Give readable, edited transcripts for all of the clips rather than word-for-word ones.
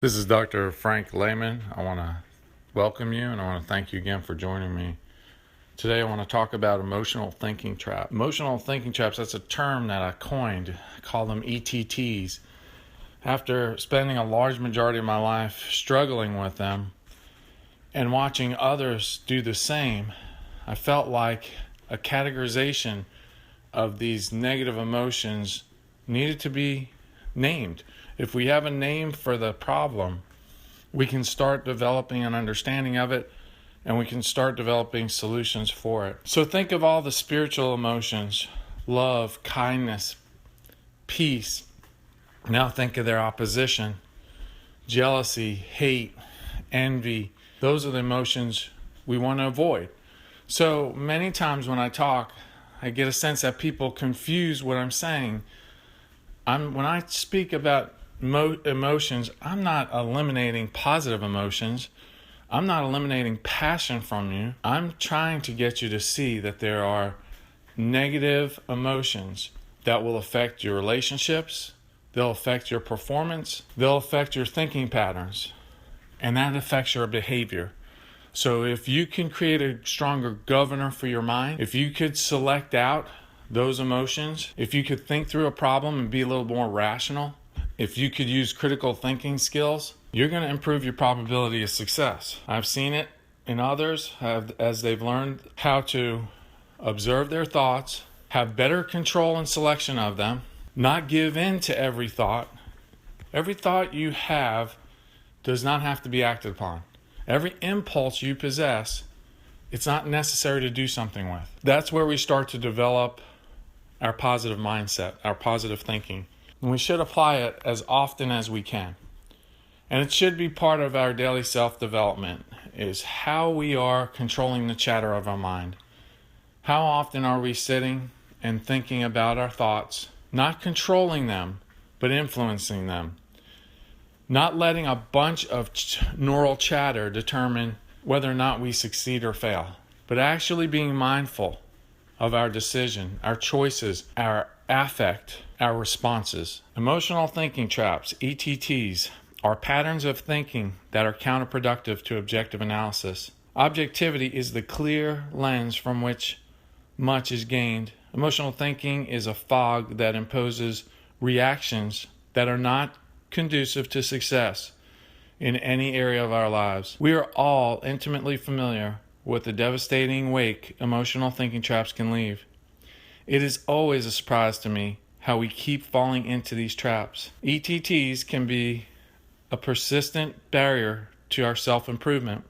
This is Dr. Franklayman. I want to welcome you and I want to thank you again for joining me. Today I want to talk about emotional thinking traps. Emotional thinking traps, that's a term that I coined. I call them ETTs. After spending a large majority of my life struggling with them and watching others do the same, I felt like a categorization of these negative emotions needed to be named. If we have a name for the problem, we can start developing an understanding of it and we can start developing solutions for it. So think of all the spiritual emotions: love, kindness, peace. Now think of their opposition: jealousy, hate, envy. Those are the emotions we want to avoid. So many times when I talk, I get a sense that people confuse what I'm saying. When I speak about emotions, I'm not eliminating positive emotions. I'm not eliminating passion from you. I'm trying to get you to see that there are negative emotions that will affect your relationships, they'll affect your performance, they'll affect your thinking patterns, and that affects your behavior. So if you can create a stronger governor for your mind, if you could select out those emotions, if you could think through a problem and be a little more rational, if you could use critical thinking skills, you're going to improve your probability of success. I've seen it in others as they've learned how to observe their thoughts, have better control and selection of them, not give in to every thought. Every thought you have does not have to be acted upon. Every impulse you possess, it's not necessary to do something with. That's where we start to develop our positive mindset, our positive thinking. And we should apply it as often as we can. And it should be part of our daily self-development, is how we are controlling the chatter of our mind. How often are we sitting and thinking about our thoughts, not controlling them, but influencing them? Not letting a bunch of neural chatter determine whether or not we succeed or fail, but actually being mindful of our decision, our choices, our affect, our responses. Emotional thinking traps, ETTs, are patterns of thinking that are counterproductive to objective analysis. Objectivity is the clear lens from which much is gained. Emotional thinking is a fog that imposes reactions that are not conducive to success in any area of our lives. We are all intimately familiar with the devastating wake emotional thinking traps can leave. It is always a surprise to me how we keep falling into these traps. ETTs can be a persistent barrier to our self-improvement,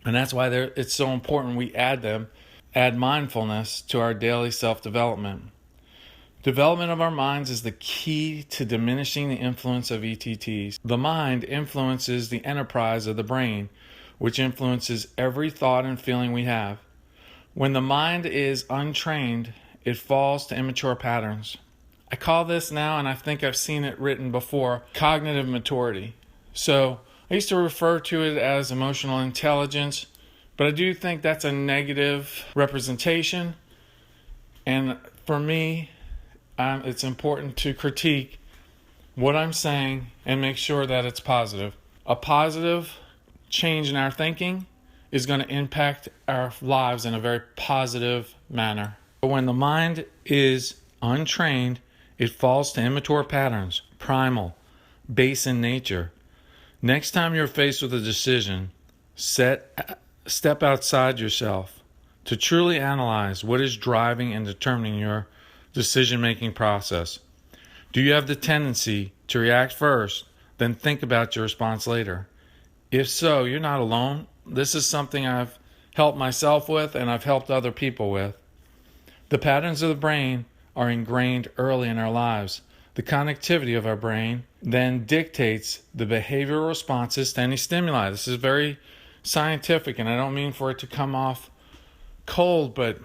and that's why it's so important we add mindfulness to our daily self-development. Development of our minds is the key to diminishing the influence of ETTs. The mind influences the enterprise of the brain, which influences every thought and feeling we have. When the mind is untrained, it falls to immature patterns. I call this now, and I think I've seen it written before, cognitive maturity. So I used to refer to it as emotional intelligence, but I do think that's a negative representation. And for me, it's important to critique what I'm saying and make sure that it's positive. A positive change in our thinking is going to impact our lives in a very positive manner. But when the mind is untrained, it falls to immature patterns, primal, base in nature. Next time you're faced with a decision, step outside yourself to truly analyze what is driving and determining your decision-making process. Do you have the tendency to react first, then think about your response later? If so, you're not alone. This is something I've helped myself with and I've helped other people with. The patterns of the brain are ingrained early in our lives. The connectivity of our brain then dictates the behavioral responses to any stimuli. This is very scientific, and I don't mean for it to come off cold, but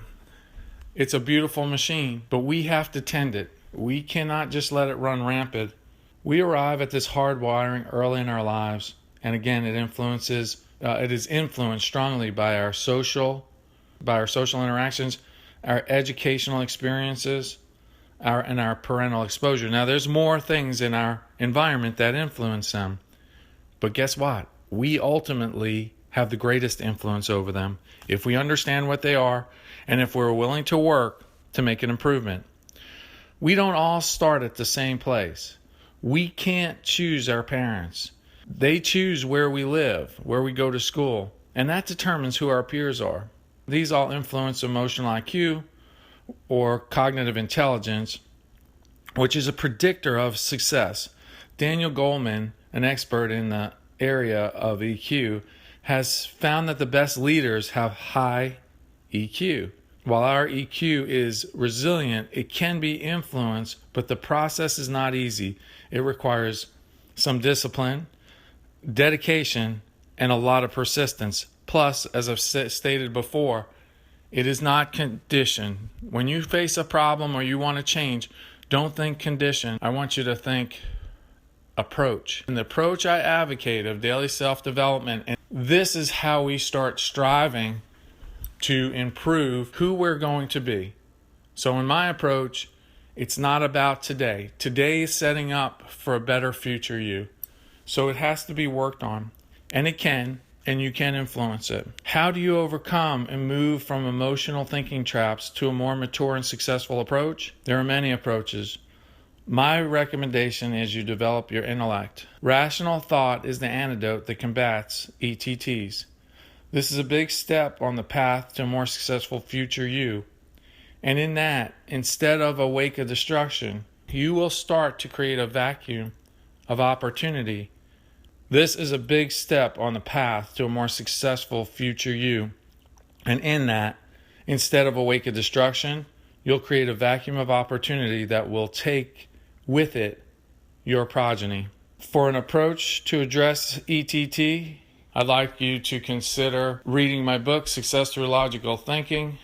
it's a beautiful machine. But we have to tend it. We cannot just let it run rampant. We arrive at this hardwiring early in our lives, and again, it is influenced strongly by our social interactions, our educational experiences, and our parental exposure. Now, there's more things in our environment that influence them, But guess what? We ultimately have the greatest influence over them if we understand what they are and if we're willing to work to make an improvement. We don't all start at the same place. We can't choose our parents. They choose where we live, where we go to school, and that determines who our peers are. These all influence emotional IQ or cognitive intelligence, which is a predictor of success. Daniel Goleman, an expert in the area of EQ, has found that the best leaders have high EQ. While our EQ is resilient, it can be influenced, but the process is not easy. It requires some discipline, dedication, and a lot of persistence. Plus, as I've stated before, it is not condition. When you face a problem or you want to change, don't think condition. I want you to think approach. And the approach I advocate of daily self-development, and this is how we start striving to improve who we're going to be. So in my approach, it's not about today. Today is setting up for a better future you. So it has to be worked on, and it can, and you can influence it. How do you overcome and move from emotional thinking traps to a more mature and successful approach? There are many approaches. My recommendation is you develop your intellect. Rational thought is the antidote that combats ETTs. This is a big step on the path to a more successful future you. And in that, instead of a wake of destruction, you will start to create a vacuum of opportunity. This is a big step on the path to a more successful future you. And in that, instead of a wake of destruction, you'll create a vacuum of opportunity that will take with it your progeny. For an approach to address ETT, I'd like you to consider reading my book, Success Through Logical Thinking.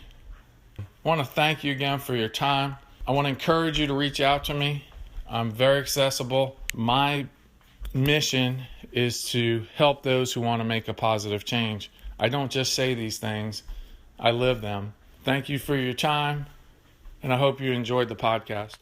I want to thank you again for your time. I want to encourage you to reach out to me. I'm very accessible. My mission is to help those who want to make a positive change. I don't just say these things, I live them. Thank you for your time, and I hope you enjoyed the podcast.